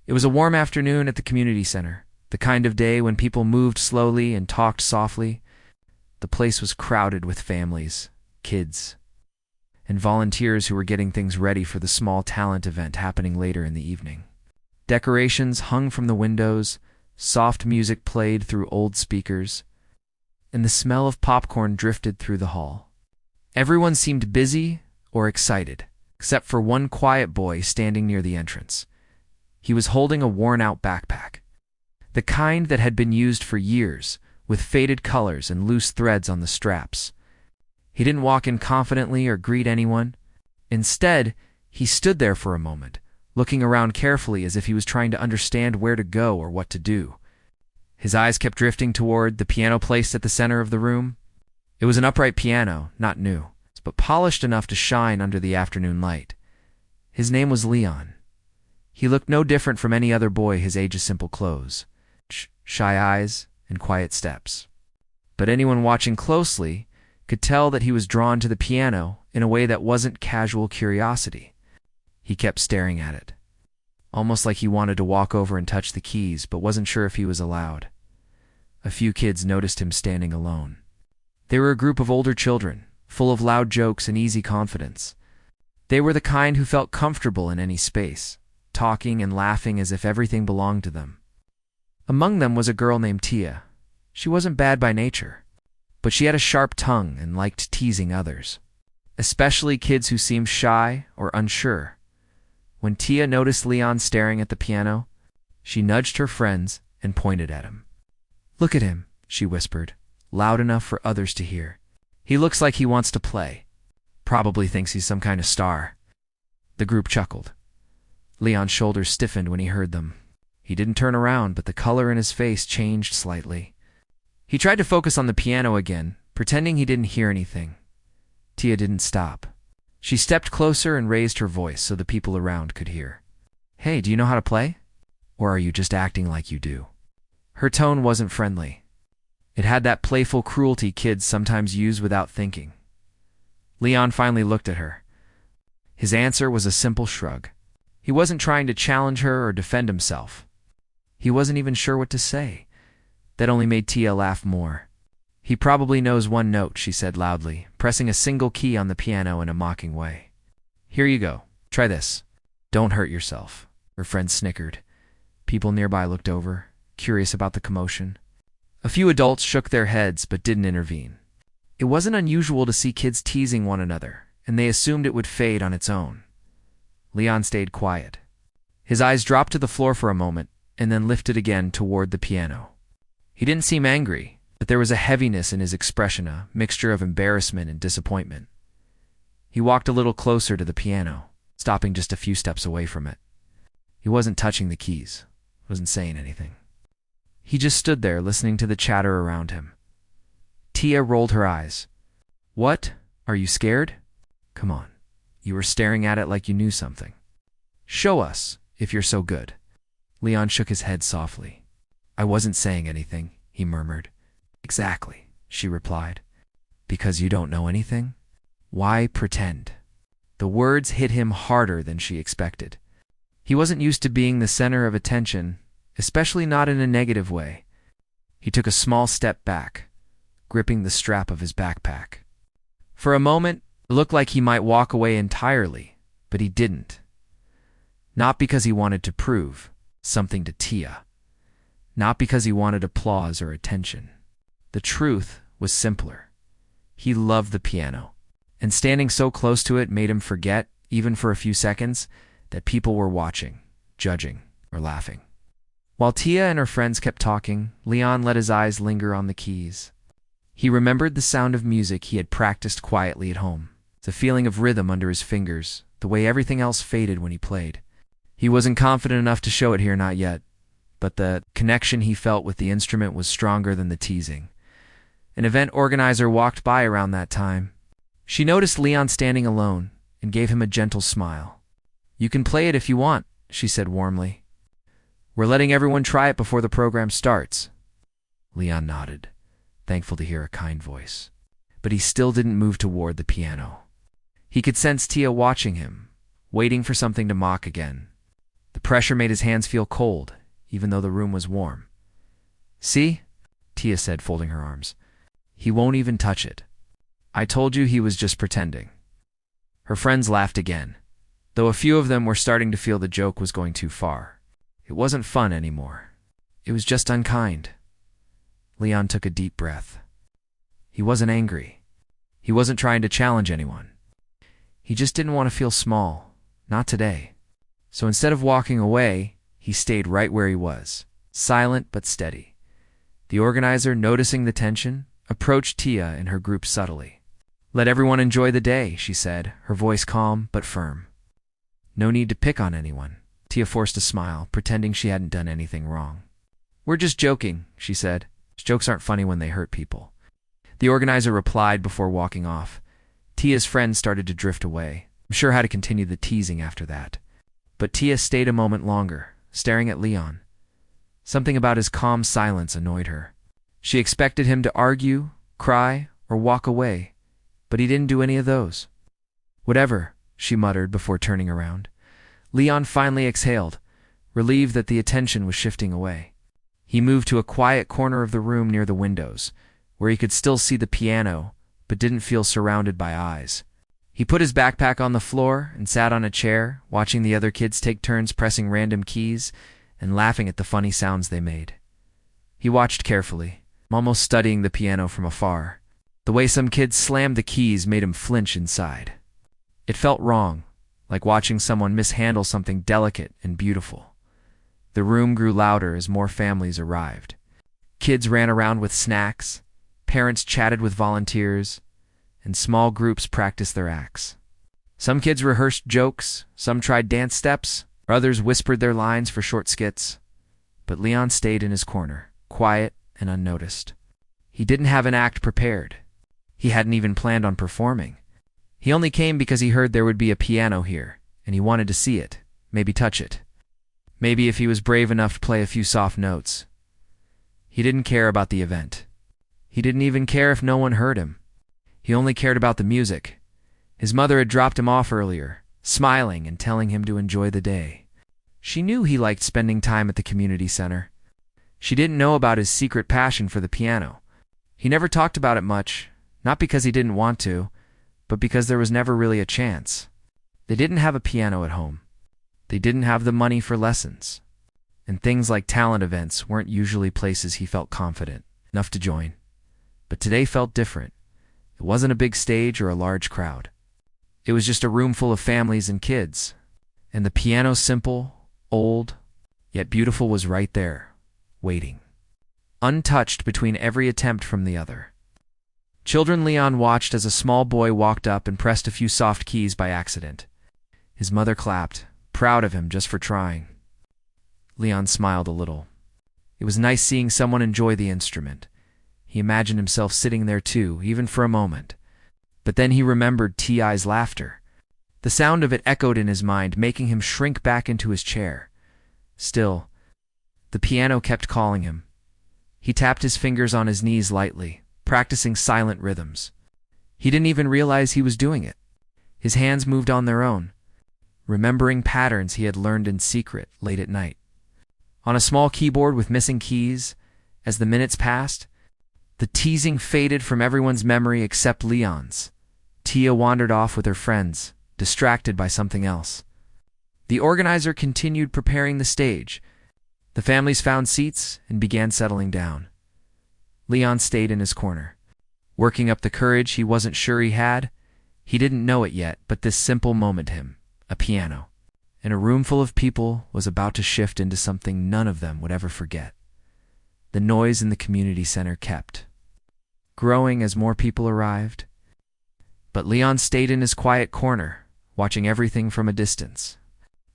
It was a warm afternoon at the community center, the kind of day when people moved slowly and talked softly. The place was crowded with families, kids, and volunteers who were getting things ready for the small talent event happening later in the evening. Decorations hung from the windows, soft music played through old speakers, and the smell of popcorn drifted through the hall. Everyone seemed busy or excited, except for one quiet boy standing near the entrance. He was holding a worn-out backpack, the kind that had been used for years, with faded colors and loose threads on the straps. He didn't walk in confidently or greet anyone. Instead, he stood there for a moment, looking around carefully as if he was trying to understand where to go or what to do. His eyes kept drifting toward the piano placed at the center of the room. It was an upright piano, not new, but polished enough to shine under the afternoon light. His name was Leon. He looked no different from any other boy his age's simple clothes, shy eyes, and quiet steps. But anyone watching closely could tell that he was drawn to the piano in a way that wasn't casual curiosity. He kept staring at it, almost like he wanted to walk over and touch the keys, but wasn't sure if he was allowed. A few kids noticed him standing alone. They were a group of older children, full of loud jokes and easy confidence. They were the kind who felt comfortable in any space, talking and laughing as if everything belonged to them. Among them was a girl named Tia. She wasn't bad by nature, but she had a sharp tongue and liked teasing others, especially kids who seemed shy or unsure. When Tia noticed Leon staring at the piano, she nudged her friends and pointed at him. "Look at him," she whispered, loud enough for others to hear. "He looks like he wants to play. Probably thinks he's some kind of star." The group chuckled. Leon's shoulders stiffened when he heard them. He didn't turn around, but the color in his face changed slightly. He tried to focus on the piano again, pretending he didn't hear anything. Tia didn't stop. She stepped closer and raised her voice so the people around could hear. "Hey, do you know how to play? Or are you just acting like you do?" Her tone wasn't friendly. It had that playful cruelty kids sometimes use without thinking. Leon finally looked at her. His answer was a simple shrug. He wasn't trying to challenge her or defend himself. He wasn't even sure what to say. That only made Tia laugh more. "He probably knows one note," she said loudly, pressing a single key on the piano in a mocking way. "Here you go. Try this. Don't hurt yourself." Her friend snickered. People nearby looked over, curious about the commotion. A few adults shook their heads but didn't intervene. It wasn't unusual to see kids teasing one another, and they assumed it would fade on its own. Leon stayed quiet. His eyes dropped to the floor for a moment, and then lifted again toward the piano. He didn't seem angry, but there was a heaviness in his expression, a mixture of embarrassment and disappointment. He walked a little closer to the piano, stopping just a few steps away from it. He wasn't touching the keys, wasn't saying anything. He just stood there listening to the chatter around him. Tia rolled her eyes. "What? Are you scared? Come on. You were staring at it like you knew something. Show us, if you're so good." Leon shook his head softly. "I wasn't saying anything," he murmured. "Exactly," she replied. "Because you don't know anything? Why pretend?" The words hit him harder than she expected. He wasn't used to being the center of attention, especially not in a negative way. He took a small step back, gripping the strap of his backpack. For a moment, it looked like he might walk away entirely, but he didn't. Not because he wanted to prove something to Tia. Not because he wanted applause or attention. The truth was simpler. He loved the piano, and standing so close to it made him forget, even for a few seconds, that people were watching, judging, or laughing. While Tia and her friends kept talking, Leon let his eyes linger on the keys. He remembered the sound of music he had practiced quietly at home, the feeling of rhythm under his fingers, the way everything else faded when he played. He wasn't confident enough to show it here, not yet, but the connection he felt with the instrument was stronger than the teasing. An event organizer walked by around that time. She noticed Leon standing alone and gave him a gentle smile. "You can play it if you want," she said warmly. "We're letting everyone try it before the program starts." Leon nodded, thankful to hear a kind voice. But he still didn't move toward the piano. He could sense Tia watching him, waiting for something to mock again. The pressure made his hands feel cold, even though the room was warm. "See?" Tia said, folding her arms. "He won't even touch it. I told you he was just pretending." Her friends laughed again, though a few of them were starting to feel the joke was going too far. It wasn't fun anymore. It was just unkind. Leon took a deep breath. He wasn't angry. He wasn't trying to challenge anyone. He just didn't want to feel small, not today. So instead of walking away, he stayed right where he was, silent but steady. The organizer, noticing the tension, approached Tia and her group subtly. "Let everyone enjoy the day," she said, her voice calm but firm. "No need to pick on anyone." Tia forced a smile, pretending she hadn't done anything wrong. "We're just joking," she said. "Jokes aren't funny when they hurt people." The organizer replied before walking off. Tia's friends started to drift away, unsure how to continue the teasing after that. But Tia stayed a moment longer, staring at Leon. Something about his calm silence annoyed her. She expected him to argue, cry, or walk away, but he didn't do any of those. "Whatever," she muttered before turning around. Leon finally exhaled, relieved that the attention was shifting away. He moved to a quiet corner of the room near the windows, where he could still see the piano, but didn't feel surrounded by eyes. He put his backpack on the floor and sat on a chair, watching the other kids take turns pressing random keys and laughing at the funny sounds they made. He watched carefully, almost studying the piano from afar. The way some kids slammed the keys made him flinch inside. It felt wrong, like watching someone mishandle something delicate and beautiful. The room grew louder as more families arrived. Kids ran around with snacks, parents chatted with volunteers, and small groups practiced their acts. Some kids rehearsed jokes, some tried dance steps, others whispered their lines for short skits. But Leon stayed in his corner, quiet and unnoticed. He didn't have an act prepared. He hadn't even planned on performing. He only came because he heard there would be a piano here, and he wanted to see it, maybe touch it. Maybe if he was brave enough to play a few soft notes. He didn't care about the event. He didn't even care if no one heard him. He only cared about the music. His mother had dropped him off earlier, smiling and telling him to enjoy the day. She knew he liked spending time at the community center. She didn't know about his secret passion for the piano. He never talked about it much, not because he didn't want to, but because there was never really a chance. They didn't have a piano at home. They didn't have the money for lessons. And things like talent events weren't usually places he felt confident enough to join. But today felt different. It wasn't a big stage or a large crowd. It was just a room full of families and kids. And the piano, simple, old, yet beautiful, was right there, waiting, untouched between every attempt from the other. Children Leon watched as a small boy walked up and pressed a few soft keys by accident. His mother clapped, proud of him just for trying. Leon smiled a little. It was nice seeing someone enjoy the instrument. He imagined himself sitting there too, even for a moment. But then he remembered T.I.'s laughter. The sound of it echoed in his mind, making him shrink back into his chair. Still, the piano kept calling him. He tapped his fingers on his knees lightly, practicing silent rhythms. He didn't even realize he was doing it. His hands moved on their own, remembering patterns he had learned in secret late at night. On a small keyboard with missing keys, as the minutes passed, the teasing faded from everyone's memory except Leon's. Tia wandered off with her friends, distracted by something else. The organizer continued preparing the stage. The families found seats and began settling down. Leon stayed in his corner, working up the courage he wasn't sure he had. He didn't know it yet, but this simple moment him, a piano, and a room full of people was about to shift into something none of them would ever forget. The noise in the community center kept growing as more people arrived. But Leon stayed in his quiet corner, watching everything from a distance.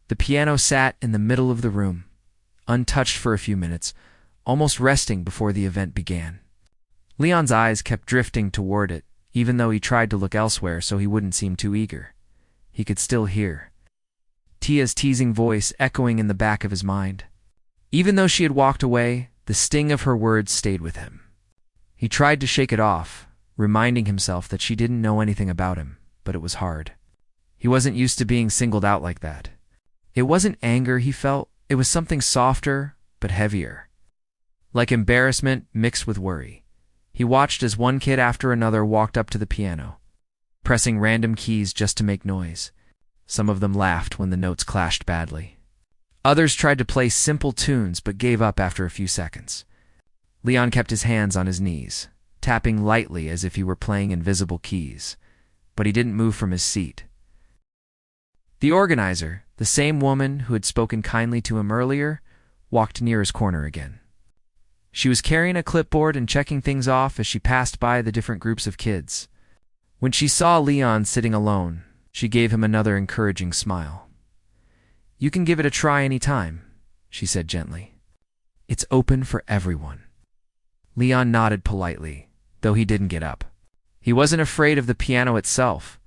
The piano sat in the middle of the room, untouched for a few minutes, almost resting before the event began. Leon's eyes kept drifting toward it, even though he tried to look elsewhere so he wouldn't seem too eager. He could still hear Tia's teasing voice echoing in the back of his mind. Even though she had walked away, the sting of her words stayed with him. He tried to shake it off, reminding himself that she didn't know anything about him, but it was hard. He wasn't used to being singled out like that. It wasn't anger he felt, it was something softer but heavier, like embarrassment mixed with worry. He watched as one kid after another walked up to the piano, pressing random keys just to make noise. Some of them laughed when the notes clashed badly. Others tried to play simple tunes but gave up after a few seconds. Leon kept his hands on his knees, tapping lightly as if he were playing invisible keys, but he didn't move from his seat. The organizer, the same woman who had spoken kindly to him earlier, walked near his corner again. She was carrying a clipboard and checking things off as she passed by the different groups of kids. When she saw Leon sitting alone, she gave him another encouraging smile. "You can give it a try any time," she said gently. "It's open for everyone." Leon nodded politely, though he didn't get up. He wasn't afraid of the piano itself.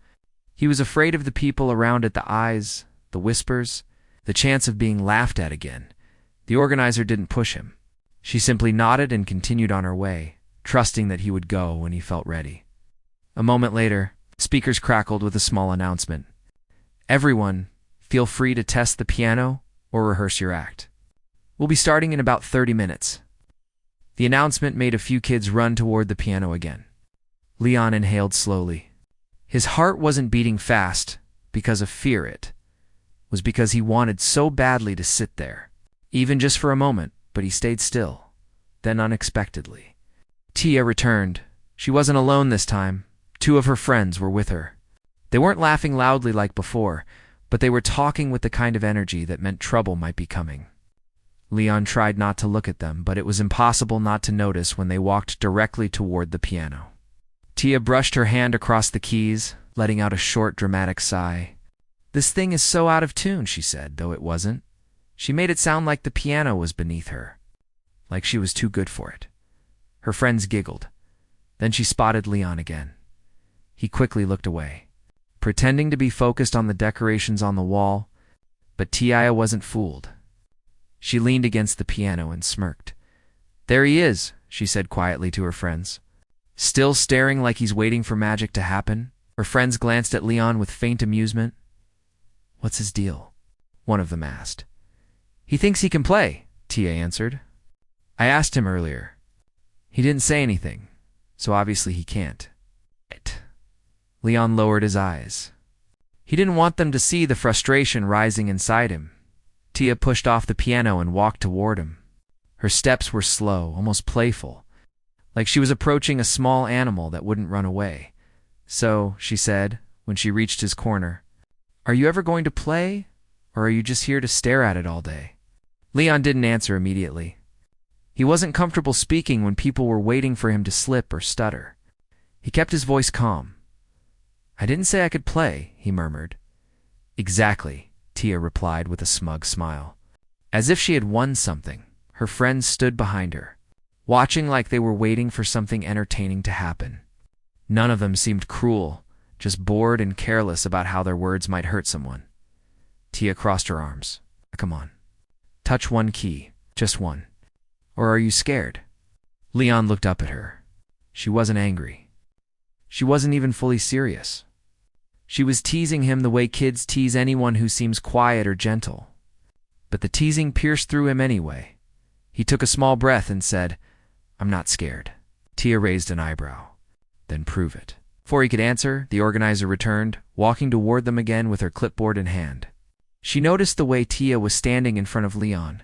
He was afraid of the people around it, the eyes, the whispers, the chance of being laughed at again. The organizer didn't push him. She simply nodded and continued on her way, trusting that he would go when he felt ready. A moment later, speakers crackled with a small announcement. "Everyone, feel free to test the piano or rehearse your act. We'll be starting in about 30 minutes. The announcement made a few kids run toward the piano again. Leon inhaled slowly. His heart wasn't beating fast because of fear, it was because he wanted so badly to sit there, even just for a moment, but he stayed still. Then unexpectedly, Tia returned. She wasn't alone this time. 2 of her friends were with her. They weren't laughing loudly like before, but they were talking with the kind of energy that meant trouble might be coming. Leon tried not to look at them, but it was impossible not to notice when they walked directly toward the piano. Tia brushed her hand across the keys, letting out a short, dramatic sigh. "This thing is so out of tune," she said, though it wasn't. She made it sound like the piano was beneath her, like she was too good for it. Her friends giggled. Then she spotted Leon again. He quickly looked away, pretending to be focused on the decorations on the wall, but Tia wasn't fooled. She leaned against the piano and smirked. "There he is," she said quietly to her friends. Still staring like he's waiting for magic to happen, her friends glanced at Leon with faint amusement. "What's his deal?" one of them asked. "He thinks he can play," Tia answered. "I asked him earlier. He didn't say anything, so obviously he can't." Leon lowered his eyes. He didn't want them to see the frustration rising inside him. Tia pushed off the piano and walked toward him. Her steps were slow, almost playful, like she was approaching a small animal that wouldn't run away. "So," she said, when she reached his corner, "are you ever going to play, or are you just here to stare at it all day?" Leon didn't answer immediately. He wasn't comfortable speaking when people were waiting for him to slip or stutter. He kept his voice calm. "I didn't say I could play," he murmured. "Exactly," Tia replied with a smug smile. As if she had won something, her friends stood behind her, watching like they were waiting for something entertaining to happen. None of them seemed cruel, just bored and careless about how their words might hurt someone. Tia crossed her arms. "Come on. Touch one key, just one. Or are you scared?" Leon looked up at her. She wasn't angry. She wasn't even fully serious. She was teasing him the way kids tease anyone who seems quiet or gentle. But the teasing pierced through him anyway. He took a small breath and said, "I'm not scared." Tia raised an eyebrow. "Then prove it." Before he could answer, the organizer returned, walking toward them again with her clipboard in hand. She noticed the way Tia was standing in front of Leon,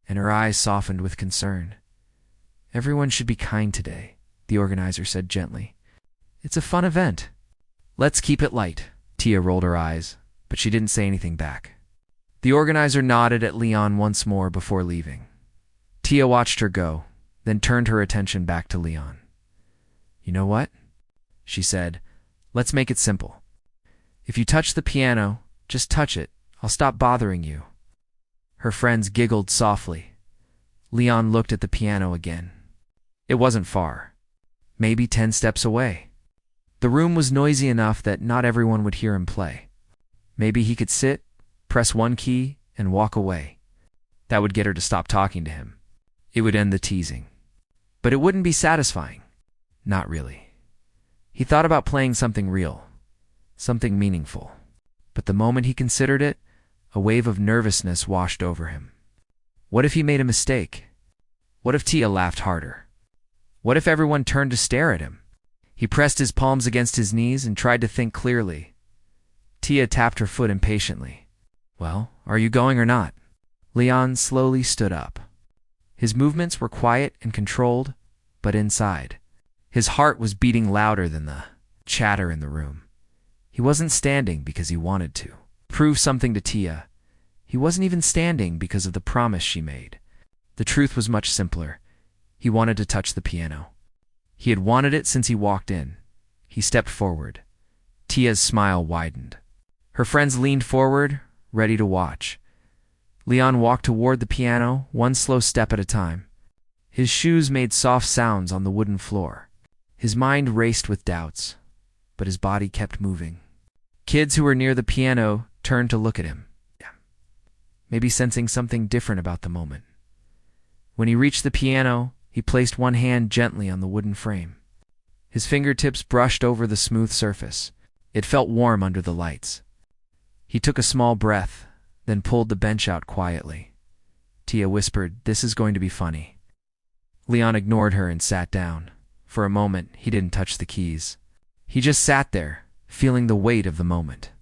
and her eyes softened with concern. "Everyone should be kind today," the organizer said gently. "It's a fun event. Let's keep it light." Tia rolled her eyes, but she didn't say anything back. The organizer nodded at Leon once more before leaving. Tia watched her go, then turned her attention back to Leon. "You know what?" she said. "Let's make it simple. If you touch the piano, just touch it. I'll stop bothering you." Her friends giggled softly. Leon looked at the piano again. It wasn't far, maybe 10 steps away. The room was noisy enough that not everyone would hear him play. Maybe he could sit, press one key, and walk away. That would get her to stop talking to him. It would end the teasing. But it wouldn't be satisfying. Not really. He thought about playing something real, something meaningful. But the moment he considered it, A wave of nervousness washed over him. What if he made a mistake? What if Tia laughed harder? What if everyone turned to stare at him? He pressed his palms against his knees and tried to think clearly. Tia tapped her foot impatiently. Well, are you going or not? Leon slowly stood up. His movements were quiet and controlled, but inside, his heart was beating louder than the chatter in the room. He wasn't standing because he wanted to prove something to Tia. He wasn't even standing because of the promise she made. The truth was much simpler. He wanted to touch the piano. He had wanted it since he walked in. He stepped forward. Tia's smile widened. Her friends leaned forward, ready to watch. Leon walked toward the piano, one slow step at a time. His shoes made soft sounds on the wooden floor. His mind raced with doubts, but his body kept moving. Kids who were near the piano turned to look at him, maybe sensing something different about the moment. When he reached the piano, he placed one hand gently on the wooden frame. His fingertips brushed over the smooth surface. It felt warm under the lights. He took a small breath, then pulled the bench out quietly. Tia whispered, "This is going to be funny." Leon ignored her and sat down. For a moment, he didn't touch the keys. He just sat there, feeling the weight of the moment.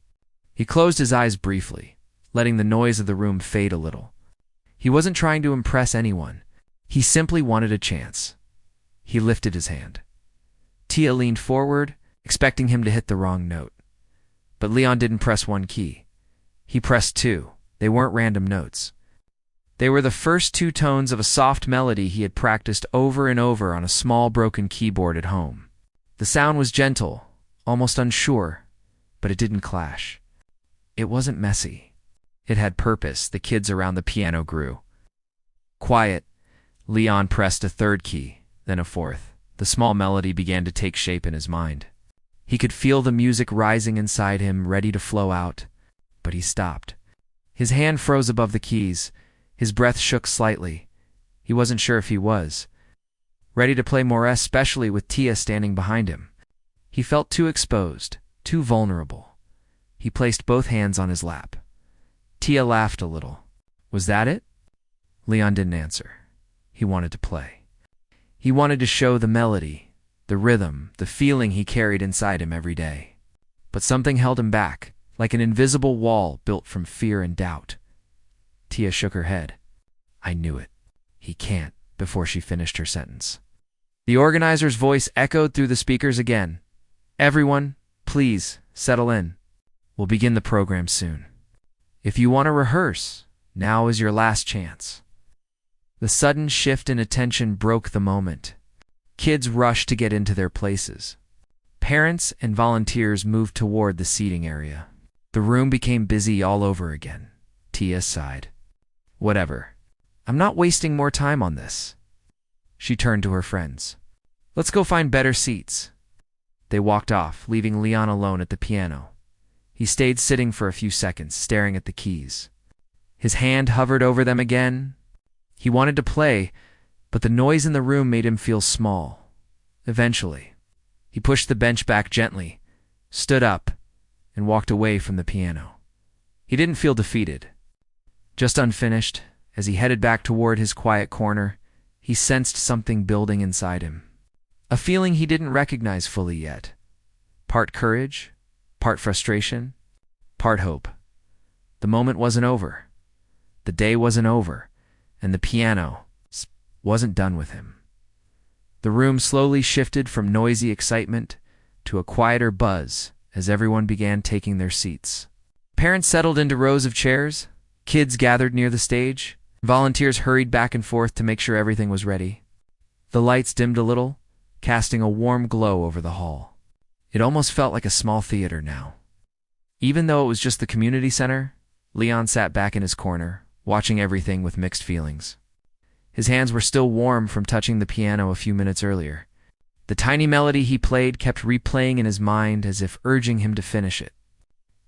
He closed his eyes briefly, letting the noise of the room fade a little. He wasn't trying to impress anyone. He simply wanted a chance. He lifted his hand. Tia leaned forward, expecting him to hit the wrong note. But Leon didn't press one key. He pressed two. They weren't random notes. They were the first two tones of a soft melody he had practiced over and over on a small broken keyboard at home. The sound was gentle, almost unsure, but it didn't clash. It wasn't messy. It had purpose. The kids around the piano grew. Quiet. Leon pressed a third key, then a fourth. The small melody began to take shape in his mind. He could feel the music rising inside him, ready to flow out, but he stopped. His hand froze above the keys. His breath shook slightly. He wasn't sure if he was ready to play more, especially with Tia standing behind him. He felt too exposed, too vulnerable. He placed both hands on his lap. Tia laughed a little. Was that it? Leon didn't answer. He wanted to play. He wanted to show the melody, the rhythm, the feeling he carried inside him every day. But something held him back, like an invisible wall built from fear and doubt. Tia shook her head. I knew it. He can't, before she finished her sentence. The organizer's voice echoed through the speakers again. Everyone, please, settle in. We'll begin the program soon. If you want to rehearse, now is your last chance. The sudden shift in attention broke the moment. Kids rushed to get into their places. Parents and volunteers moved toward the seating area. The room became busy all over again. Tia sighed. Whatever. I'm not wasting more time on this. She turned to her friends. Let's go find better seats. They walked off, leaving Leon alone at the piano. He stayed sitting for a few seconds, staring at the keys. His hand hovered over them again. He wanted to play, but the noise in the room made him feel small. Eventually, he pushed the bench back gently, stood up, and walked away from the piano. He didn't feel defeated, just unfinished. As he headed back toward his quiet corner, he sensed something building inside him. A feeling he didn't recognize fully yet. Part courage, part frustration, part hope. The moment wasn't over. The day wasn't over. And the piano wasn't done with him. The room slowly shifted from noisy excitement to a quieter buzz as everyone began taking their seats. Parents settled into rows of chairs. Kids gathered near the stage. Volunteers hurried back and forth to make sure everything was ready. The lights dimmed a little, casting a warm glow over the hall. It almost felt like a small theater now. Even though it was just the community center, Leon sat back in his corner, watching everything with mixed feelings. His hands were still warm from touching the piano a few minutes earlier. The tiny melody he played kept replaying in his mind as if urging him to finish it.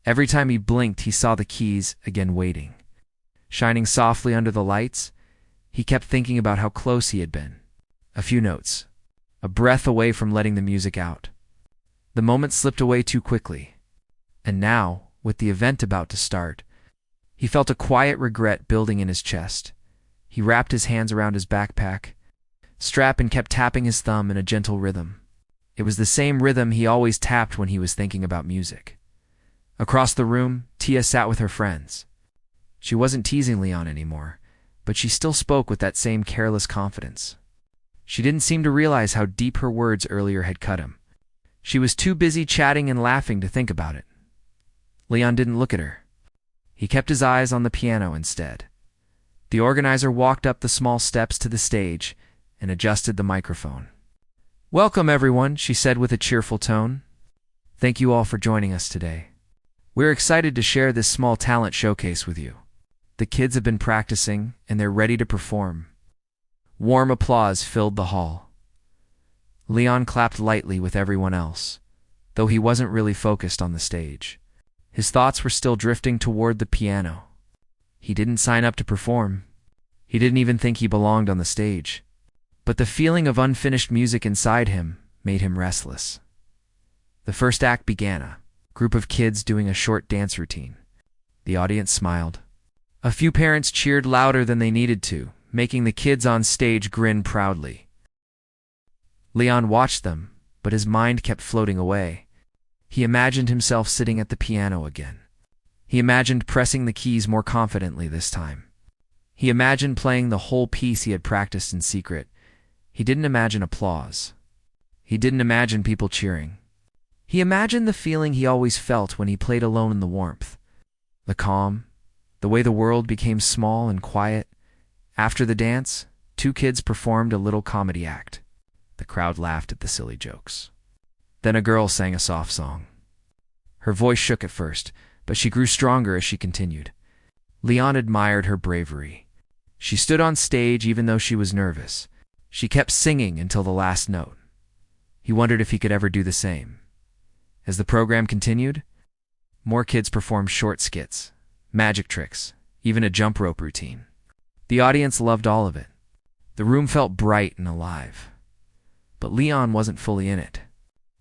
Every time he blinked, he saw the keys again waiting. Shining softly under the lights, he kept thinking about how close he had been. A few notes, a breath away from letting the music out. The moment slipped away too quickly. And now, with the event about to start, He felt a quiet regret building in his chest. He wrapped his hands around his backpack strap and kept tapping his thumb in a gentle rhythm. It was the same rhythm he always tapped when he was thinking about music. Across the room, Tia sat with her friends. She wasn't teasing Leon anymore, but she still spoke with that same careless confidence. She didn't seem to realize how deep her words earlier had cut him. She was too busy chatting and laughing to think about it. Leon didn't look at her. He kept his eyes on the piano instead. The organizer walked up the small steps to the stage and adjusted the microphone. "Welcome, everyone," she said with a cheerful tone. "Thank you all for joining us today. We're excited to share this small talent showcase with you. The kids have been practicing, and they're ready to perform." Warm applause filled the hall. Leon clapped lightly with everyone else, though he wasn't really focused on the stage. His thoughts were still drifting toward the piano. He didn't sign up to perform. He didn't even think he belonged on the stage. But the feeling of unfinished music inside him made him restless. The first act began, a group of kids doing a short dance routine. The audience smiled. A few parents cheered louder than they needed to, making the kids on stage grin proudly. Leon watched them, but his mind kept floating away. He imagined himself sitting at the piano again. He imagined pressing the keys more confidently this time. He imagined playing the whole piece he had practiced in secret. He didn't imagine applause. He didn't imagine people cheering. He imagined the feeling he always felt when he played alone in the warmth. The calm, the way the world became small and quiet. After the dance, two kids performed a little comedy act. The crowd laughed at the silly jokes. Then a girl sang a soft song. Her voice shook at first, but she grew stronger as she continued. Leon admired her bravery. She stood on stage even though she was nervous. She kept singing until the last note. He wondered if he could ever do the same. As the program continued, more kids performed short skits, magic tricks, even a jump rope routine. The audience loved all of it. The room felt bright and alive. But Leon wasn't fully in it.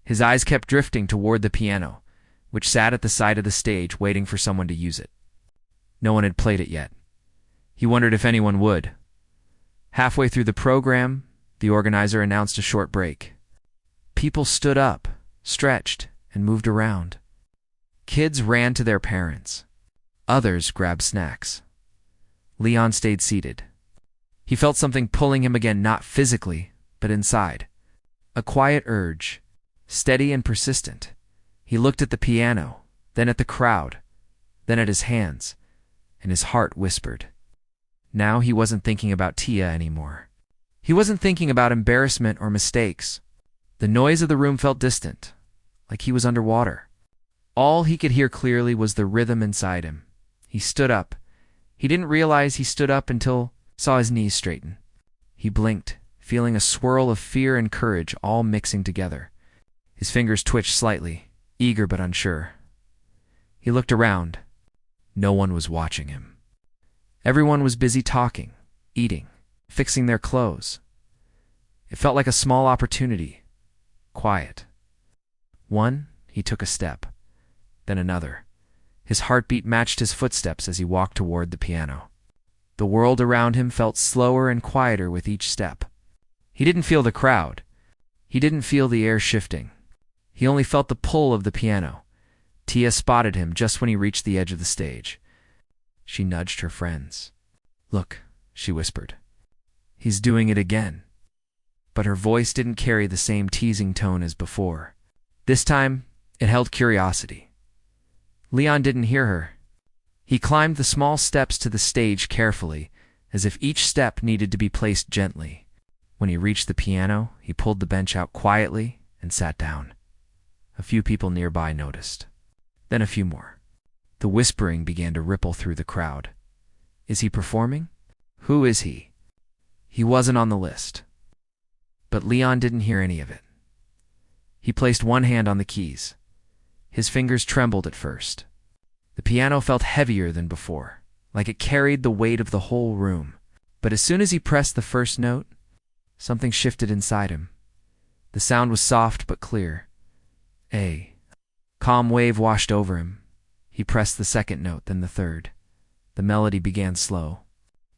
His eyes kept drifting toward the piano, which sat at the side of the stage waiting for someone to use it. No one had played it yet. He wondered if anyone would. Halfway through the program, the organizer announced a short break. People stood up, stretched, and moved around. Kids ran to their parents. Others grabbed snacks. Leon stayed seated. He felt something pulling him again, not physically, but inside. A quiet urge, steady and persistent. He looked at the piano, then at the crowd, then at his hands, and his heart whispered. Now he wasn't thinking about Tia anymore. He wasn't thinking about embarrassment or mistakes. The noise of the room felt distant, like he was underwater. All he could hear clearly was the rhythm inside him. He stood up. He didn't realize he stood up until he saw his knees straighten. He blinked, feeling a swirl of fear and courage all mixing together. His fingers twitched slightly, eager but unsure. He looked around. No one was watching him. Everyone was busy talking, eating, fixing their clothes. It felt like a small opportunity. Quiet. He took a step, then another. His heartbeat matched his footsteps as he walked toward the piano. The world around him felt slower and quieter with each step. He didn't feel the crowd. He didn't feel the air shifting. He only felt the pull of the piano. Tia spotted him just when he reached the edge of the stage. She nudged her friends. "Look," she whispered. "He's doing it again." But her voice didn't carry the same teasing tone as before. This time, it held curiosity. Leon didn't hear her. He climbed the small steps to the stage carefully, as if each step needed to be placed gently. When he reached the piano, he pulled the bench out quietly and sat down. A few people nearby noticed. Then a few more. The whispering began to ripple through the crowd. Is he performing? Who is he? He wasn't on the list. But Leon didn't hear any of it. He placed one hand on the keys. His fingers trembled at first. The piano felt heavier than before, like it carried the weight of the whole room. But as soon as he pressed the first note, something shifted inside him. The sound was soft but clear. A calm wave washed over him. He pressed the second note, then the third. The melody began slow,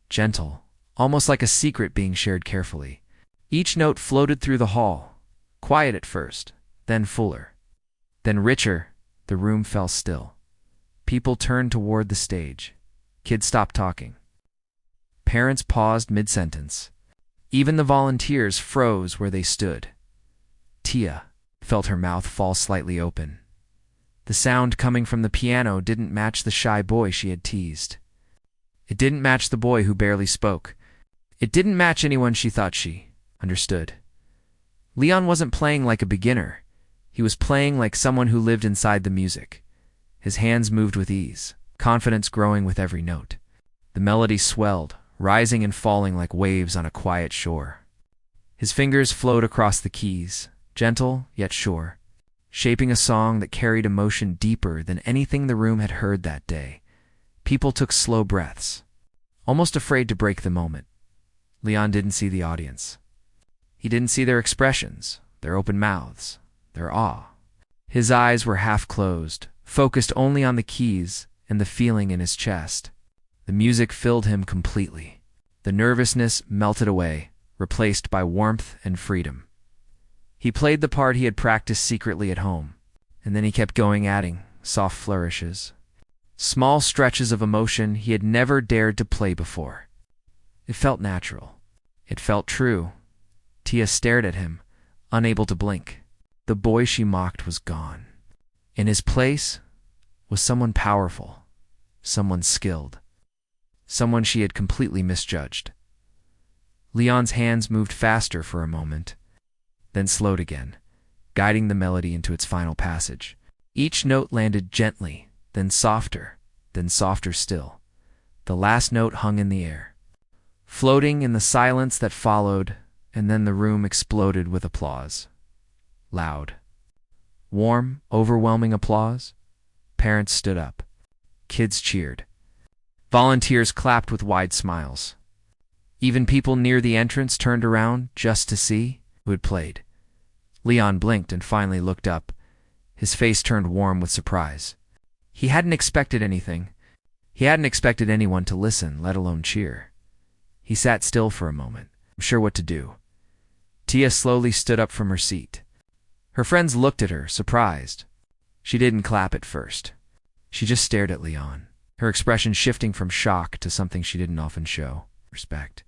gentle, almost like a secret being shared carefully. Each note floated through the hall, quiet at first, then fuller, then richer. The room fell still. People turned toward the stage. Kids stopped talking. Parents paused mid-sentence. Even the volunteers froze where they stood. Tia felt her mouth fall slightly open. The sound coming from the piano didn't match the shy boy she had teased. It didn't match the boy who barely spoke. It didn't match anyone she thought she understood. Leon wasn't playing like a beginner. He was playing like someone who lived inside the music. His hands moved with ease, confidence growing with every note. The melody swelled, rising and falling like waves on a quiet shore. His fingers flowed across the keys, gentle yet sure, shaping a song that carried emotion deeper than anything the room had heard that day. People took slow breaths, almost afraid to break the moment. Leon didn't see the audience. He didn't see their expressions, their open mouths, their awe. His eyes were half closed, focused only on the keys and the feeling in his chest. The music filled him completely. The nervousness melted away, replaced by warmth and freedom. He played the part he had practiced secretly at home, and then he kept going, adding soft flourishes, small stretches of emotion he had never dared to play before. It felt natural. It felt true. Tia stared at him, unable to blink. The boy she mocked was gone. In his place was someone powerful, someone skilled, someone she had completely misjudged. Leon's hands moved faster for a moment, then slowed again, guiding the melody into its final passage. Each note landed gently, then softer still. The last note hung in the air, floating in the silence that followed, and then the room exploded with applause. Loud, warm, overwhelming applause. Parents stood up. Kids cheered. Volunteers clapped with wide smiles. Even people near the entrance turned around just to see who had played. Leon blinked and finally looked up. His face turned warm with surprise. He hadn't expected anything. He hadn't expected anyone to listen, let alone cheer. He sat still for a moment, unsure what to do. Tia slowly stood up from her seat. Her friends looked at her, surprised. She didn't clap at first. She just stared at Leon, her expression shifting from shock to something she didn't often show, respect.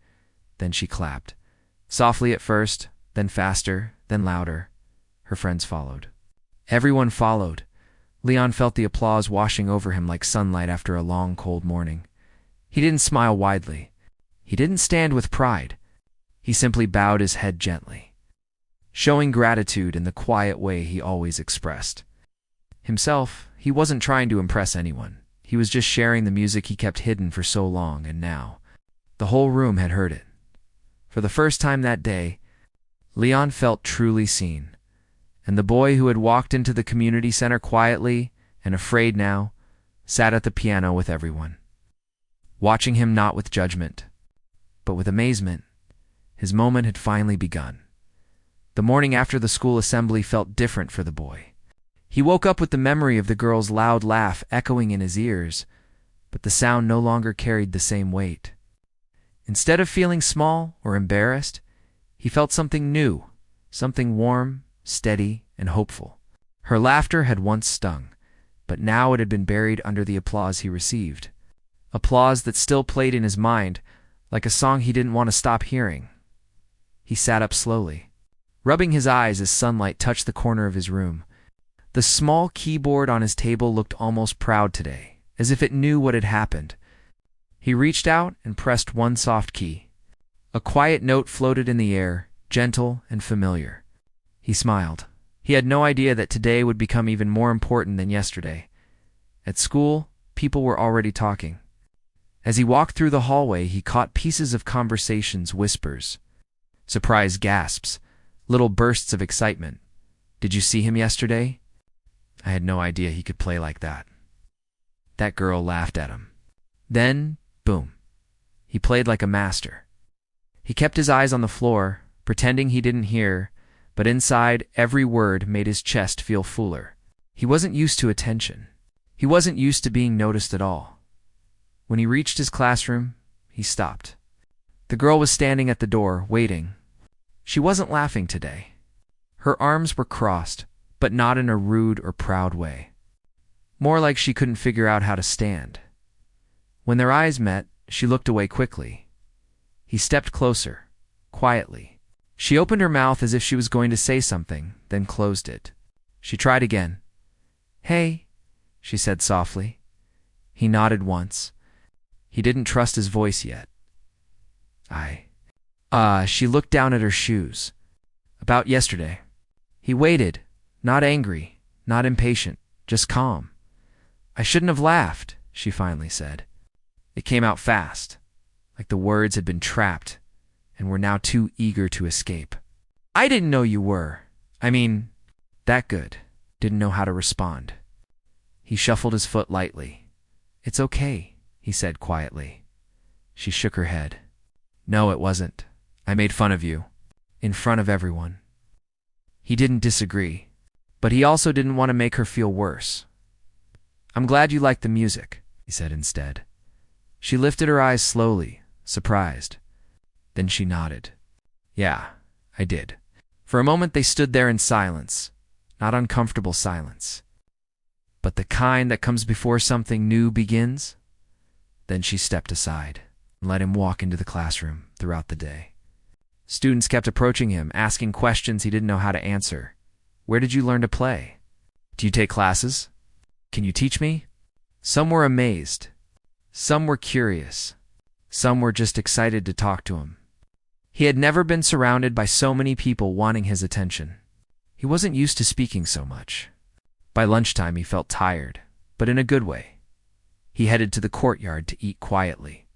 Then she clapped. Softly at first, then faster, then louder. Her friends followed. Everyone followed. Leon felt the applause washing over him like sunlight after a long, cold morning. He didn't smile widely. He didn't stand with pride. He simply bowed his head gently, showing gratitude in the quiet way he always expressed. Himself, he wasn't trying to impress anyone. He was just sharing the music he kept hidden for so long, and now the whole room had heard it. For the first time that day, Leon felt truly seen, and the boy who had walked into the community center quietly and afraid now sat at the piano with everyone, watching him not with judgment, but with amazement. His moment had finally begun. The morning after the school assembly felt different for the boy. He woke up with the memory of the girl's loud laugh echoing in his ears, but the sound no longer carried the same weight. Instead of feeling small or embarrassed, he felt something new, something warm, steady, and hopeful. Her laughter had once stung, but now it had been buried under the applause he received. Applause that still played in his mind, like a song he didn't want to stop hearing. He sat up slowly, rubbing his eyes as sunlight touched the corner of his room. The small keyboard on his table looked almost proud today, as if it knew what had happened. He reached out and pressed one soft key. A quiet note floated in the air, gentle and familiar. He smiled. He had no idea that today would become even more important than yesterday. At school, people were already talking. As he walked through the hallway, he caught pieces of conversations, whispers, surprised gasps, little bursts of excitement. Did you see him yesterday? I had no idea he could play like that. That girl laughed at him. Then, boom. He played like a master. He kept his eyes on the floor, pretending he didn't hear, but inside, every word made his chest feel fuller. He wasn't used to attention. He wasn't used to being noticed at all. When he reached his classroom, he stopped. The girl was standing at the door, waiting. She wasn't laughing today. Her arms were crossed, but not in a rude or proud way. More like she couldn't figure out how to stand. When their eyes met, she looked away quickly. He stepped closer, quietly. She opened her mouth as if she was going to say something, then closed it. She tried again. "Hey," she said softly. He nodded once. He didn't trust his voice yet. She looked down at her shoes. "About yesterday." He waited, not angry, not impatient, just calm. "I shouldn't have laughed," she finally said. It came out fast, like the words had been trapped and were now too eager to escape. "I didn't know you were. That good." Didn't know how to respond. He shuffled his foot lightly. "It's okay," he said quietly. She shook her head. "No, it wasn't. I made fun of you. In front of everyone." He didn't disagree, but he also didn't want to make her feel worse. "I'm glad you liked the music," he said instead. She lifted her eyes slowly, surprised. Then she nodded. "Yeah, I did." For a moment they stood there in silence, not uncomfortable silence, but the kind that comes before something new begins. Then she stepped aside and let him walk into the classroom throughout the day. Students kept approaching him, asking questions he didn't know how to answer. "Where did you learn to play? Do you take classes? Can you teach me?" Some were amazed. Some were curious. Some were just excited to talk to him. He had never been surrounded by so many people wanting his attention. He wasn't used to speaking so much. By lunchtime he felt tired, but in a good way. He headed to the courtyard to eat quietly.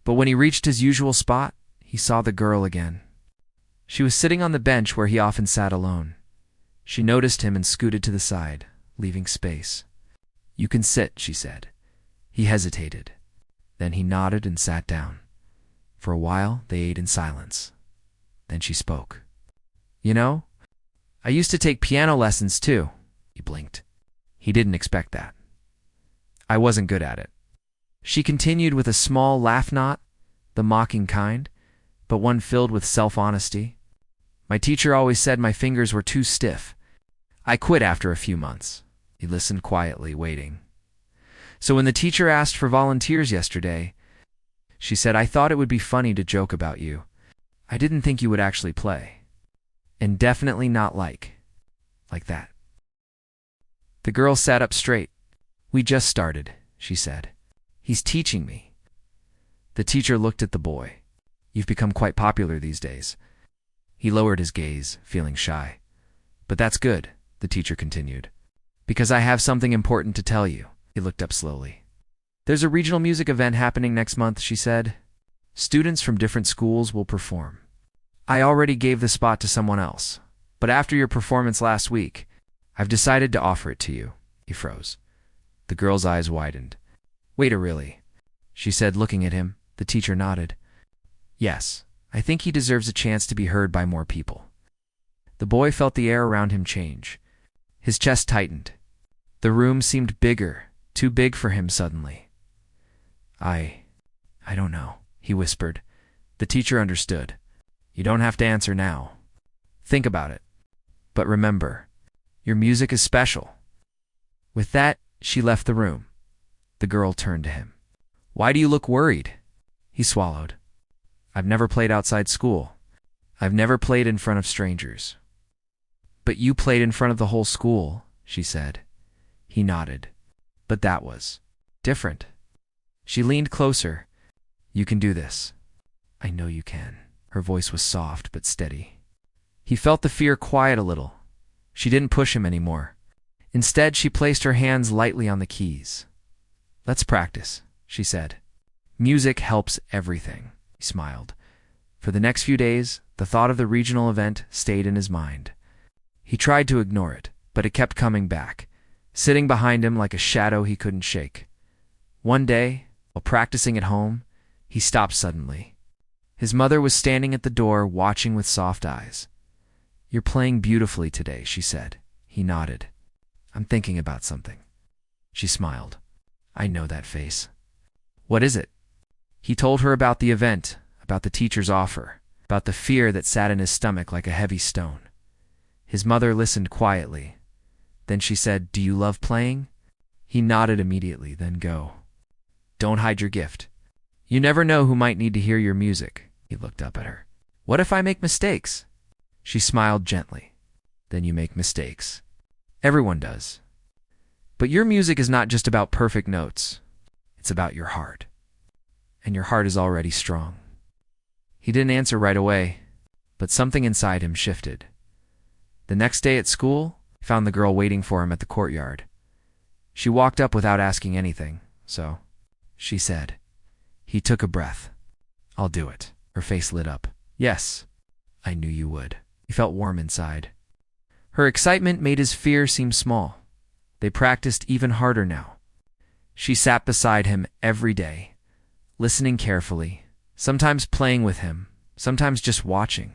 But when he reached his usual spot, he saw the girl again. She was sitting on the bench where he often sat alone. She noticed him and scooted to the side, leaving space. "You can sit," she said. He hesitated. Then he nodded and sat down. For a while they ate in silence. Then she spoke. "You know, I used to take piano lessons too." He blinked. He didn't expect that. "I wasn't good at it." She continued with a small laugh, not the mocking kind, but one filled with self-honesty. "My teacher always said my fingers were too stiff. I quit after a few months." He listened quietly, waiting. "So when the teacher asked for volunteers yesterday, she said, 'I thought it would be funny to joke about you. I didn't think you would actually play. And definitely not like that.'" The girl sat up straight. "We just started," she said. "He's teaching me." The teacher looked at the boy. "You've become quite popular these days." He lowered his gaze, feeling shy. "But that's good," the teacher continued, "because I have something important to tell you." He looked up slowly. "There's a regional music event happening next month," she said. "Students from different schools will perform. I already gave the spot to someone else, but after your performance last week, I've decided to offer it to you." He froze. The girl's eyes widened. "Wait, really?" she said, looking at him. The teacher nodded. "Yes, I think he deserves a chance to be heard by more people." The boy felt the air around him change. His chest tightened. The room seemed bigger, too big for him suddenly. I don't know," he whispered. The teacher understood. "You don't have to answer now. Think about it. But remember, your music is special." With that, she left the room. The girl turned to him. "Why do you look worried?" He swallowed. "I've never played outside school. I've never played in front of strangers." "But you played in front of the whole school," she said. He nodded. "But that was different." She leaned closer. "You can do this. I know you can." Her voice was soft but steady. He felt the fear quiet a little. She didn't push him anymore. Instead, she placed her hands lightly on the keys. "Let's practice," she said. "Music helps everything." He smiled. For the next few days, the thought of the regional event stayed in his mind. He tried to ignore it, but it kept coming back, sitting behind him like a shadow he couldn't shake. One day, while practicing at home, he stopped suddenly. His mother was standing at the door, watching with soft eyes. "You're playing beautifully today," she said. He nodded. "I'm thinking about something." She smiled. "I know that face." What is it? He told her about the event, about the teacher's offer, about the fear that sat in his stomach like a heavy stone. His mother listened quietly. Then she said, "Do you love playing?" He nodded immediately, then go. Don't hide your gift. You never know who might need to hear your music. He looked up at her. What if I make mistakes? She smiled gently. Then you make mistakes. Everyone does. But your music is not just about perfect notes. It's about your heart. And your heart is already strong. He didn't answer right away, but something inside him shifted. The next day at school, he found the girl waiting for him at the courtyard. She walked up without asking anything, so she said. He took a breath. I'll do it. Her face lit up. Yes, I knew you would. He felt warm inside. Her excitement made his fear seem small. They practiced even harder now. She sat beside him every day, listening carefully, sometimes playing with him, sometimes just watching.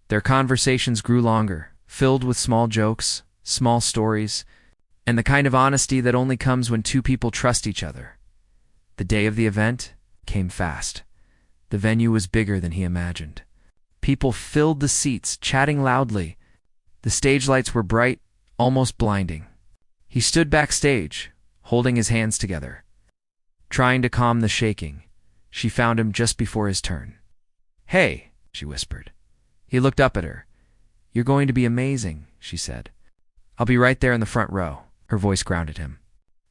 Their conversations grew longer, filled with small jokes, small stories, and the kind of honesty that only comes when two people trust each other. The day of the event came fast. The venue was bigger than he imagined. People filled the seats, chatting loudly. The stage lights were bright, almost blinding. He stood backstage, holding his hands together. Trying to calm the shaking, she found him just before his turn. Hey, she whispered. He looked up at her. You're going to be amazing, she said. I'll be right there in the front row. Her voice grounded him.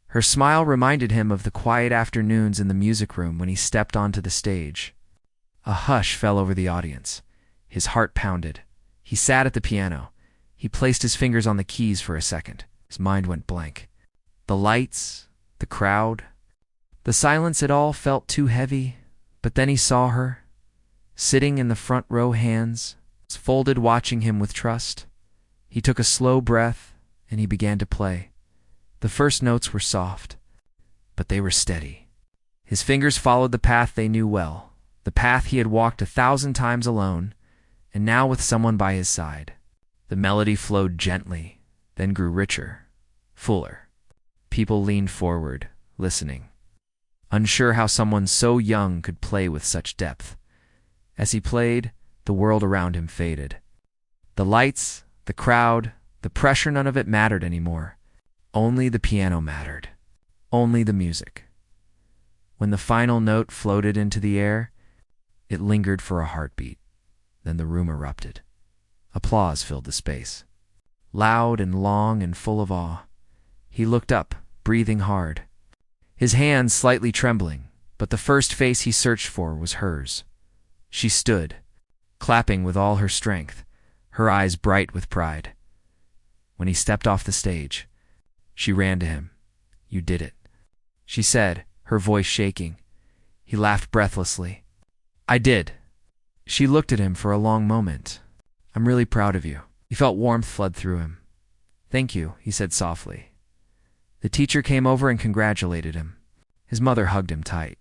Her smile reminded him of the quiet afternoons in the music room when he stepped onto the stage. A hush fell over the audience. His heart pounded. He sat at the piano. He placed his fingers on the keys for a second. His mind went blank. The lights, the crowd, the silence, it all felt too heavy. But then he saw her, sitting in the front row, hands folded, watching him with trust. He took a slow breath, and he began to play. The first notes were soft, but they were steady. His fingers followed the path they knew well, the path he had walked 1,000 times alone, and now with someone by his side. The melody flowed gently, then grew richer, fuller. People leaned forward, listening, unsure how someone so young could play with such depth. As he played, the world around him faded. The lights, the crowd, the pressure, none of it mattered anymore. Only the piano mattered. Only the music. When the final note floated into the air, it lingered for a heartbeat. Then the room erupted. Applause filled the space. Loud and long and full of awe. He looked up, breathing hard. His hands slightly trembling, but the first face he searched for was hers. She stood, clapping with all her strength, her eyes bright with pride. When he stepped off the stage, she ran to him. You did it, she said, her voice shaking. He laughed breathlessly. I did. She looked at him for a long moment. I'm really proud of you. He felt warmth flood through him. Thank you, he said softly. The teacher came over and congratulated him. His mother hugged him tight.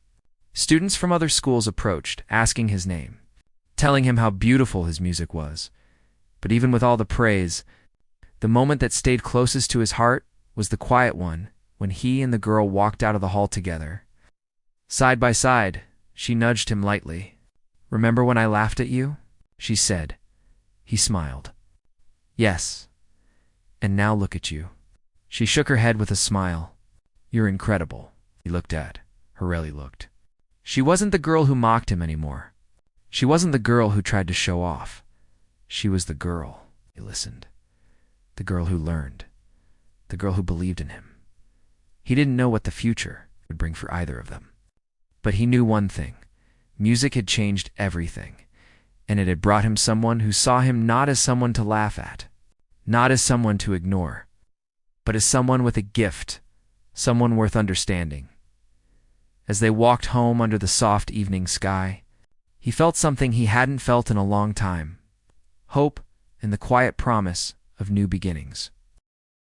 Students from other schools approached, asking his name, telling him how beautiful his music was. But even with all the praise, the moment that stayed closest to his heart was the quiet one when he and the girl walked out of the hall together. Side by side, she nudged him lightly. Remember when I laughed at you? She said. He smiled. Yes. And now look at you. She shook her head with a smile. You're incredible. He looked at her. Really looked. She wasn't the girl who mocked him anymore. She wasn't the girl who tried to show off. She was the girl. He listened. The girl who learned. The girl who believed in him. He didn't know what the future would bring for either of them. But he knew one thing. Music had changed everything, and it had brought him someone who saw him not as someone to laugh at, not as someone to ignore, but as someone with a gift, someone worth understanding. As they walked home under the soft evening sky, he felt something he hadn't felt in a long time, hope and the quiet promise of new beginnings.